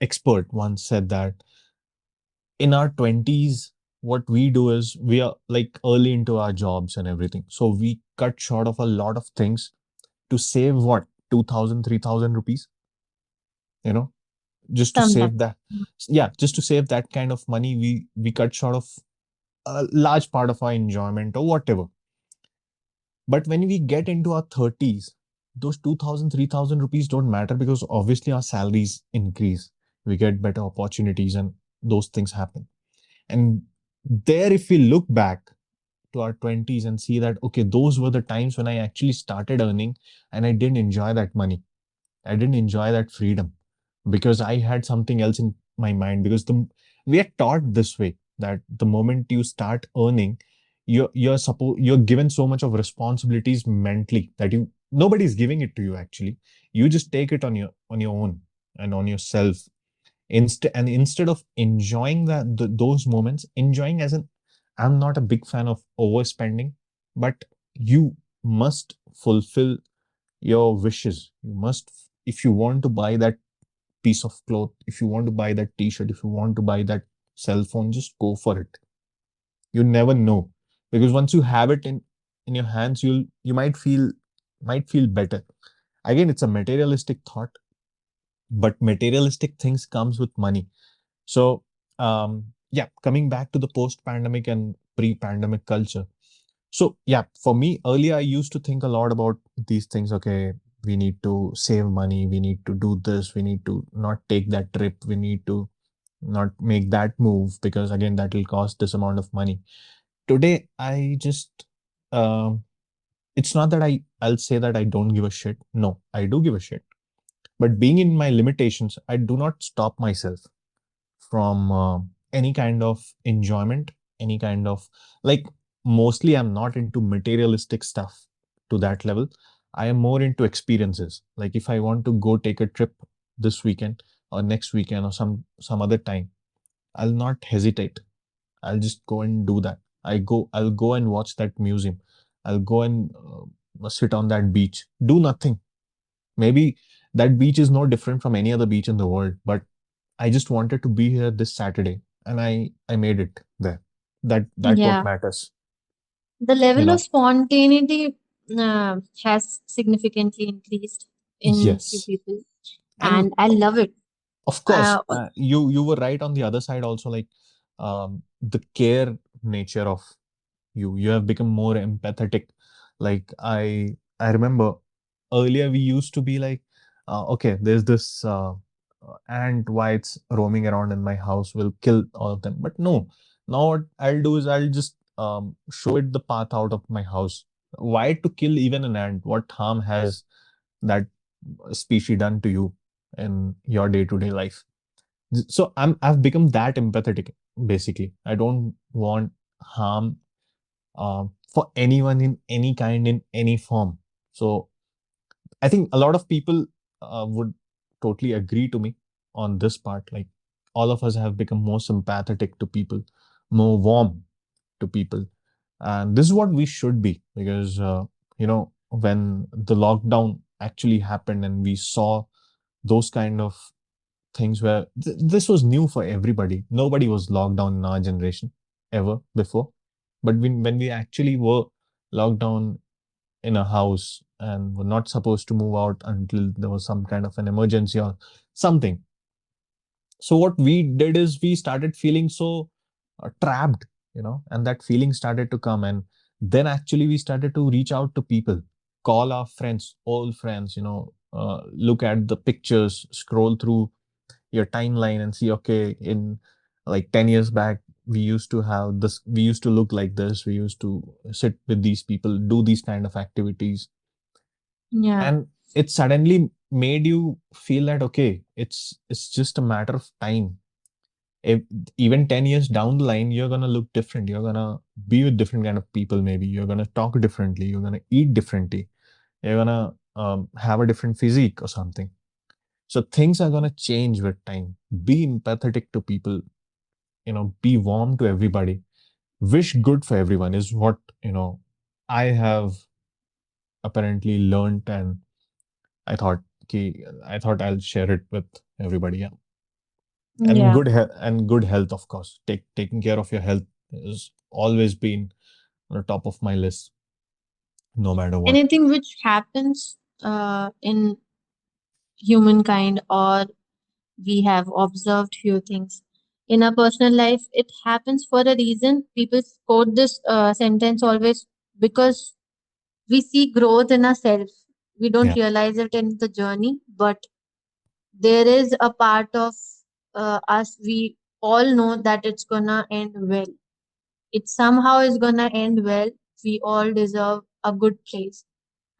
expert once said that in our 20s, what we do is we are like early into our jobs and everything. So we cut short of a lot of things to save what, 2,000, 3,000 rupees, you know, just to save Sometimes. that. Yeah, just to save that kind of money, we cut short of a large part of our enjoyment or whatever. But when we get into our 30s, those 2,000, 3,000 rupees don't matter because obviously our salaries increase. We get better opportunities and those things happen. And there, if we look back to our 20s and see that, okay, those were the times when I actually started earning and I didn't enjoy that money. I didn't enjoy that freedom because I had something else in my mind. Because we are taught this way that the moment you start earning, you're given so much of responsibilities mentally that you nobody's giving it to you actually. You just take it on your own and on yourself. Instead of enjoying those moments, enjoying as in, I'm not a big fan of overspending, but you must fulfill your wishes. You must, if you want to buy that piece of cloth, if you want to buy that t-shirt, if you want to buy that cell phone, just go for it. You never know. Because once you have it in your hands, you might feel better. Again, it's a materialistic thought, but materialistic things comes with money. So yeah, coming back to the post-pandemic and pre-pandemic culture. So yeah, for me earlier I used to think a lot about these things. Okay, we need to save money, we need to do this, we need to not take that trip, we need to not make that move because again that will cost this amount of money. Today I just it's not that I'll say that I don't give a shit. No, I do give a shit. But being in my limitations, I do not stop myself from any kind of enjoyment, any kind of like, mostly I'm not into materialistic stuff to that level. I am more into experiences. Like if I want to go take a trip this weekend or next weekend or some other time, I'll not hesitate. I'll just go and do that. I'll go and watch that museum. I'll go and sit on that beach, do nothing. Maybe that beach is no different from any other beach in the world, but I just wanted to be here this Saturday and I made it there. That what Yeah. matters, The you level of know. spontaneity has significantly increased in few Yes. people, And and I love it. of course, Uh, you were right on the other side also, like the care nature of you have become more empathetic. Like I remember earlier we used to be like okay, there's this ant whites roaming around in my house, will kill all of them. But no, now what I'll do is I'll just show it the path out of my house. Why to kill even an ant? What harm has that species done to you in your day-to-day life? So I've become that empathetic. Basically, I don't want harm for anyone in any kind, in any form. So I think a lot of people would totally agree to me on this part. Like all of us have become more sympathetic to people, more warm to people. And this is what we should be, because when the lockdown actually happened and we saw those kind of things where this was new for everybody. Nobody was locked down in our generation ever before. But when we actually were locked down in a house and were not supposed to move out until there was some kind of an emergency or something. So what we did is we started feeling so trapped, and that feeling started to come. And then actually we started to reach out to people, call our friends, old friends, look at the pictures, scroll through your timeline and see, okay, in like 10 years back, we used to have this, we used to look like this, we used to sit with these people, do these kind of activities. Yeah. And it suddenly made you feel that, okay, it's just a matter of time. If, even 10 years down the line, you're going to look different, you're going to be with different kind of people, maybe you're going to talk differently, you're going to eat differently, you're going to have a different physique or something. So things are going to change with time. Be empathetic to people, be warm to everybody, wish good for everyone is what I have apparently learned. And I thought, okay, I thought I'll share it with everybody. Yeah. And Yeah. good health, of course. Taking care of your health has always been on the top of my list, no matter what. Anything which happens in humankind, or we have observed few things in our personal life, it happens for a reason. People quote this sentence always, because we see growth in ourselves. We don't Yeah. realize it in the journey, but there is a part of us, we all know that it's gonna end well. It somehow is gonna end well. We all deserve a good place.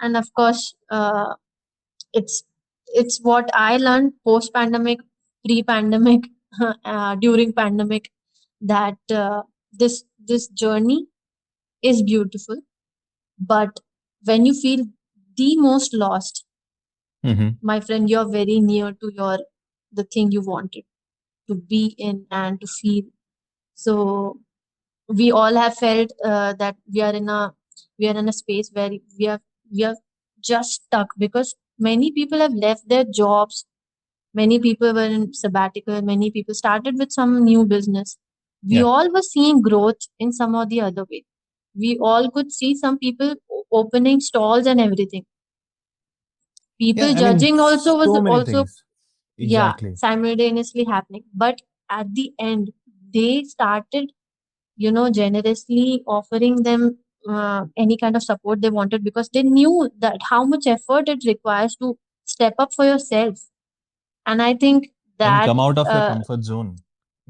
And of course, it's it's what I learned post pandemic, pre pandemic, during pandemic, that this journey is beautiful. But when you feel the most lost, Mm-hmm. my friend, you're very near to your the thing you wanted to be in and to feel. So we all have felt that we are in a space where we are just stuck, because many people have left their jobs. Many people were in sabbatical. Many people started with some new business. We Yeah. all were seeing growth in some or the other way. We all could see some people opening stalls and everything. Yeah. People I mean, judging also was so many also, things. yeah, Exactly. simultaneously happening. But at the end, they started, generously offering them any kind of support they wanted, because they knew that how much effort it requires to step up for yourself. And I think And that, come out of your uh, comfort zone.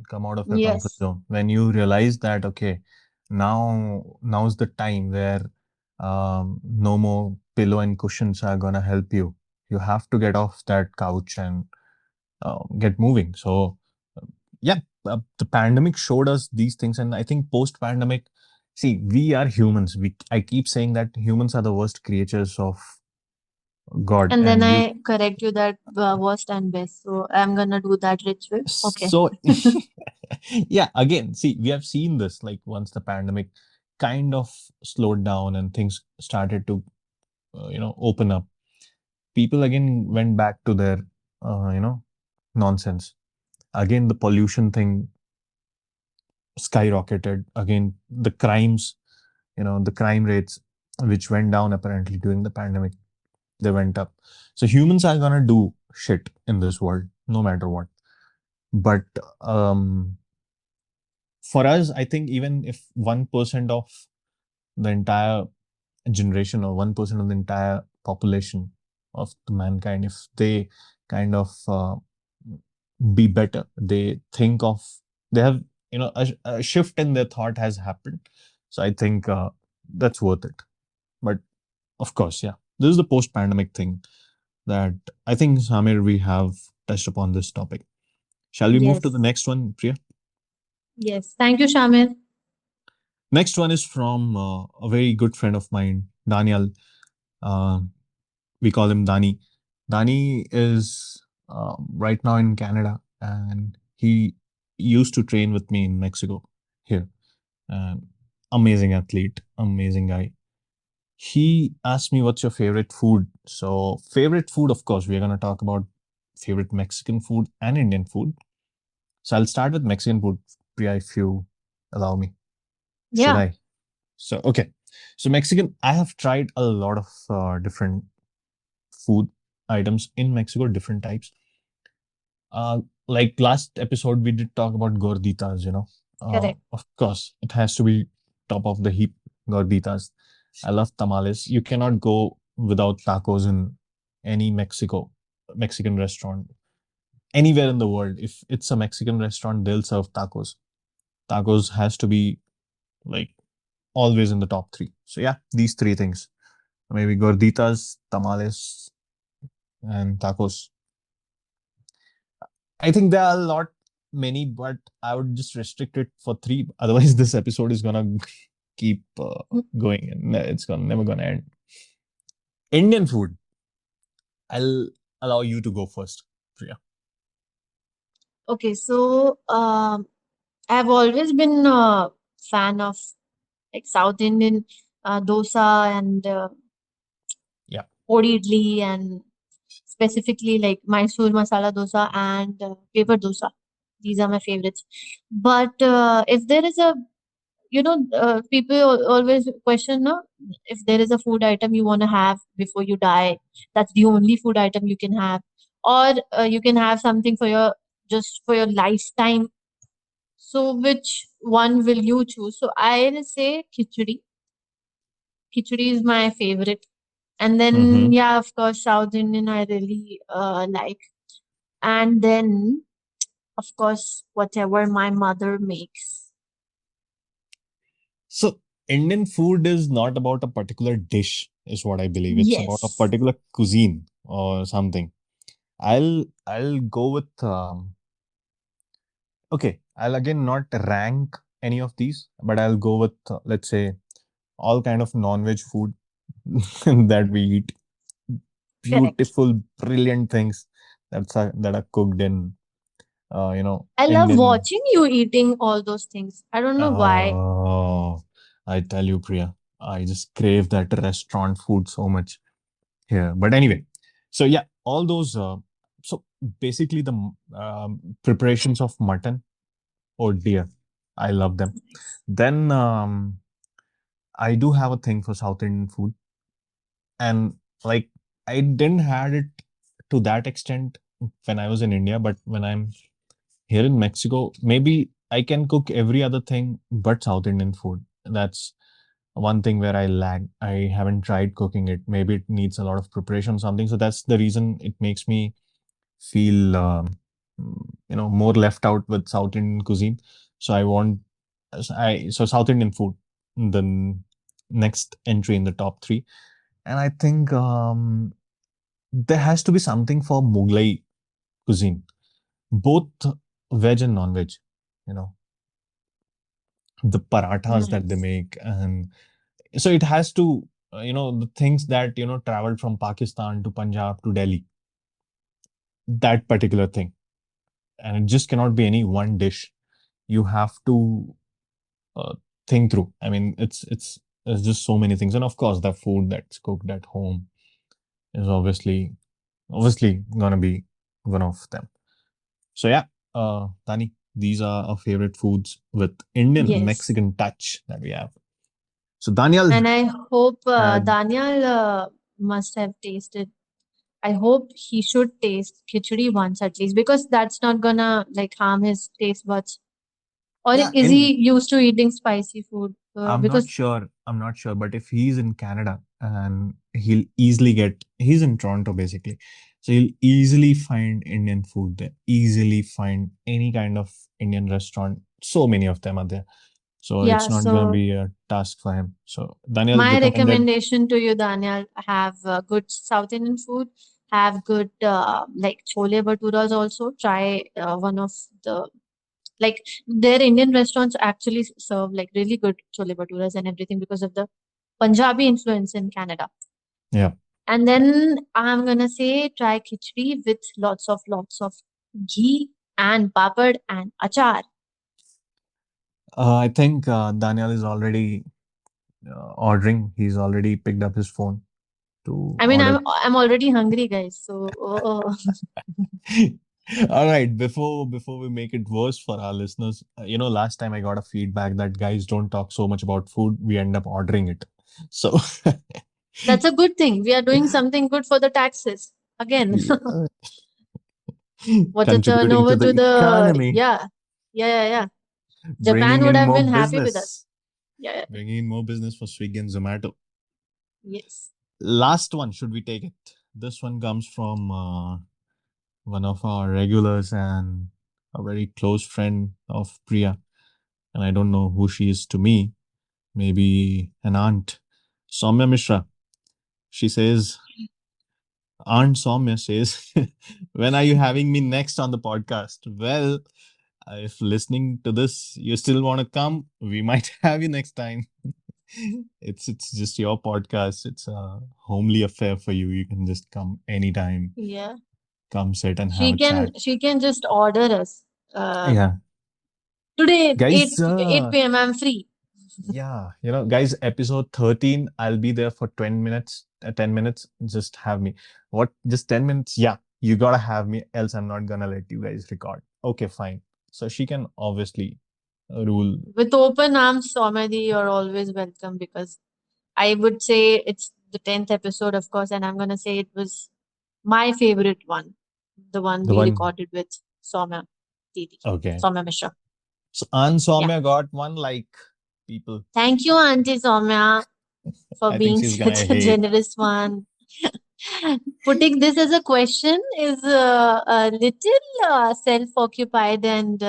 Come out of your comfort yes, zone when you realize that, okay, now's the time where no more pillow and cushions are gonna help you. You have to get off that couch and get moving. So yeah, the pandemic showed us these things. And I think post pandemic, see, we are humans. I keep saying that humans are the worst creatures of God. and then And you I correct you that worst and best. So I'm gonna do that ritual. Okay. so yeah, again, see, we have seen this, like once the pandemic kind of slowed down and things started to open up, people again went back to their nonsense. Again, the pollution thing skyrocketed. Again, the crimes, the crime rates, which went down apparently during the pandemic, they went up. So humans are gonna do shit in this world no matter what. But um for us, I think even if 1% of the entire generation or 1% of the entire population of the mankind, if they kind of be better, they think of, they have, a shift in their thought has happened. So I think that's worth it. But of course, yeah, this is the post pandemic thing that I think, Samir, we have touched upon this topic. Shall we move to the Yes. next one, Priya? Yes. Thank you, Shamir. Next one is from a very good friend of mine, Daniel. Uh, we call him Dani. Dani is right now in Canada, and He used to train with me in Mexico here. And amazing athlete, amazing guy. He asked me, "What's your favorite food?" So, favorite food, of course, we're going to talk about favorite Mexican food and Indian food. So, I'll start with Mexican food, Priya, if you allow me. Should Yeah, I? So, okay. So, Mexican, I have tried a lot of different food items in Mexico, different types. Uh, like last episode, we did talk about gorditas, you know. correct. Of course, it has to be top of the heap, gorditas. I love tamales. You cannot go without tacos in any Mexican restaurant, anywhere in the world. If it's a Mexican restaurant, they'll serve tacos. Tacos has to be like always in the top three. So yeah, these three things. Maybe gorditas, tamales, and tacos. I think there are a lot many, but I would just restrict it for three. Otherwise, this episode is gonna keep going, and it's gonna never gonna end. Indian food. I'll allow you to go first, Priya. Okay, so I've always been a fan of like South Indian dosa and Yeah. podi idli and specifically like Mysore masala dosa and paper dosa. These are my favorites. But if there is a, people always question, no, if there is a food item you want to have before you die, that's the only food item you can have, or you can have something for your just for your lifetime. So which one will you choose? So I'll say khichdi. Khichdi is my favorite. And then, Mm-hmm. yeah, of course, South Indian I really like. And then, of course, whatever my mother makes. So Indian food is not about a particular dish, is what I believe. It's about a Yes, particular cuisine or something. I'll go with okay. I'll again not rank any of these, but I'll go with let's say all kind of non-veg food that we eat. correct. Beautiful, brilliant things that are cooked in I love Indian. watching you eating all those things. I don't know why. Oh, I tell you, Priya, I just crave that restaurant food so much here. But anyway, so yeah, all those. So basically, the preparations of mutton or deer, I love them. Then I do have a thing for South Indian food, and like I didn't had it to that extent when I was in India, but when I'm here in Mexico, maybe I can cook every other thing but South Indian food. That's one thing where I lag. I haven't tried cooking it. Maybe it needs a lot of preparation or something. So that's the reason it makes me feel, more left out with South Indian cuisine. So I want, so South Indian food, the next entry in the top three. And I think there has to be something for Mughlai cuisine, both veg and non-veg. You know, the parathas that they Nice. make, and so it has to, the things that traveled from Pakistan to Punjab to Delhi. That particular thing, and it just cannot be any one dish. You have to uh, think through. I mean, it's there's just so many things, and of course, the food that's cooked at home is obviously gonna be one of them. So yeah, Tani, these are our favorite foods with Indian Yes. Mexican touch that we have. So Daniel And I hope had, Daniel must have tasted. I hope he should taste khichdi once at least because that's not gonna like harm his taste buds. Or yeah, is he in used to eating spicy food? I'm not Because sure. I'm not sure, but if he's in Canada and he'll easily get, he's in Toronto basically. So he'll easily find Indian food there, easily find any kind of Indian restaurant. So many of them are there. So yeah, it's not going to so be a task for him. So Daniel my recommended, recommendation to you, Daniel, have good South Indian food, have good like chole bhaturas also. Try one of the like their Indian restaurants actually serve like really good chole bhaturas and everything because of the Punjabi influence in Canada. yeah, And yeah. then I'm gonna say try khichdi with lots of ghee. and papad and achar. I think Daniel is already ordering. He's already picked up his phone to I mean, order. I'm already hungry, guys. So All right, before we make it worse for our listeners, last time I got a feedback that guys don't talk so much about food, we end up ordering it. So, that's a good thing. We are doing something good for the taxes. Again, yeah, what's the contributing to turnover the to the, economy, yeah. Japan bringing would in have more been happy with us. business, Yeah. bringing in more business for Swiggy and Zomato. Yes. Last one, should we take it? This one comes from one of our regulars and a very close friend of Priya, and I don't know who she is to me. Maybe an aunt, Soumya Mishra. She says, Aunt Soumya says, when are you having me next on the podcast? Well, if listening to this, you still want to come, we might have you next time. It's just your podcast. It's a homely affair for you. You can just come anytime, Yeah. come sit and have She a can chat. she can just order us. Uh, Yeah. Today Guys, 8 p.m. I'm free. yeah, guys, episode 13, I'll be there for 10 minutes, 10 minutes. Just have me. What? Just 10 minutes? Yeah, you gotta have me, else I'm not gonna let you guys record. Okay, fine. So she can obviously rule. With open arms, Somadi, you're always welcome because I would say it's the 10th episode, of course, and I'm gonna say it was my favorite one, the one The we one. recorded with Soumya Didi, Okay. Soumya Mishra. So Aunt Yeah. Soumya got one like people. Thank you, Auntie Soumya, for I think being she's gonna such a hate. generous one. Putting this as a question is a little self-occupied and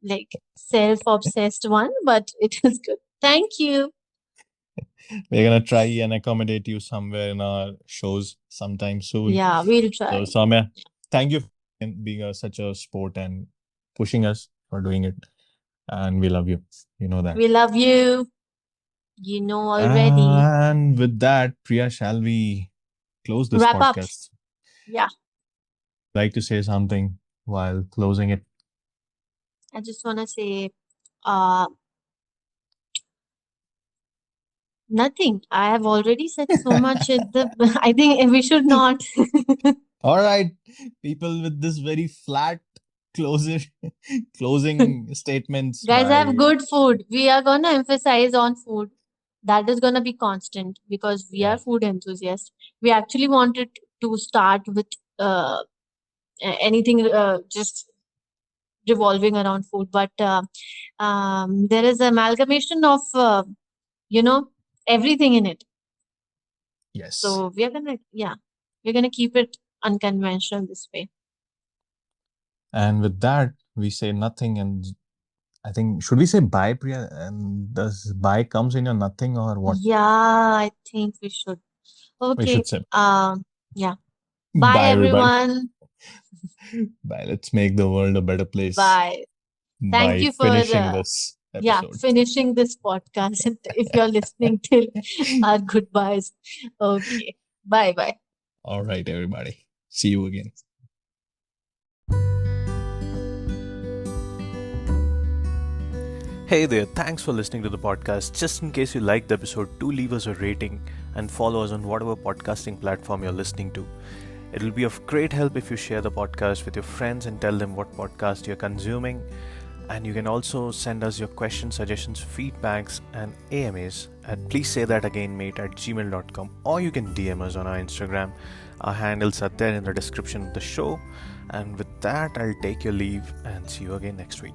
like self-obsessed one, but it is good. Thank you. We're gonna try and accommodate you somewhere in our shows sometime soon. Yeah, we'll So try. Soumya, thank you for being such a sport and pushing us for doing it. And we love you. You know that. We love you. You know already. And with that, Priya, shall we close this Wrap up. podcast? Yeah, Like to say something while closing it? I just want to say uh, nothing. I have already said so much at the. I think we should not. All right, people with this very flat closer closing statements Guys, have by good food. We are going to emphasize on food. That is going to be constant because we are yeah, food enthusiasts. We actually wanted to start with anything just revolving around food, but there is amalgamation of, you know, everything in it. yes. So we are going to, yeah, we're going to keep it unconventional this way. And with that, we say nothing and I think should we say bye, Priya? And does bye comes in your nothing or what? Yeah, I think we should. We Okay. should say Yeah. Bye, bye, everybody. everyone. Bye. Let's make the world a better place Bye. Thank by you for finishing this episode. finishing this podcast. If you're listening till our goodbyes. Okay. Bye. All right, everybody. See you again. Hey there, thanks for listening to the podcast. Just in case you liked the episode, do leave us a rating and follow us on whatever podcasting platform you're listening to. It will be of great help if you share the podcast with your friends and tell them what podcast you're consuming. And you can also send us your questions, suggestions, feedbacks, and AMAs at pleasesaythatagainmate@gmail.com, or you can DM us on our Instagram. Our handles are there in the description of the show. And with that, I'll take your leave and see you again next week.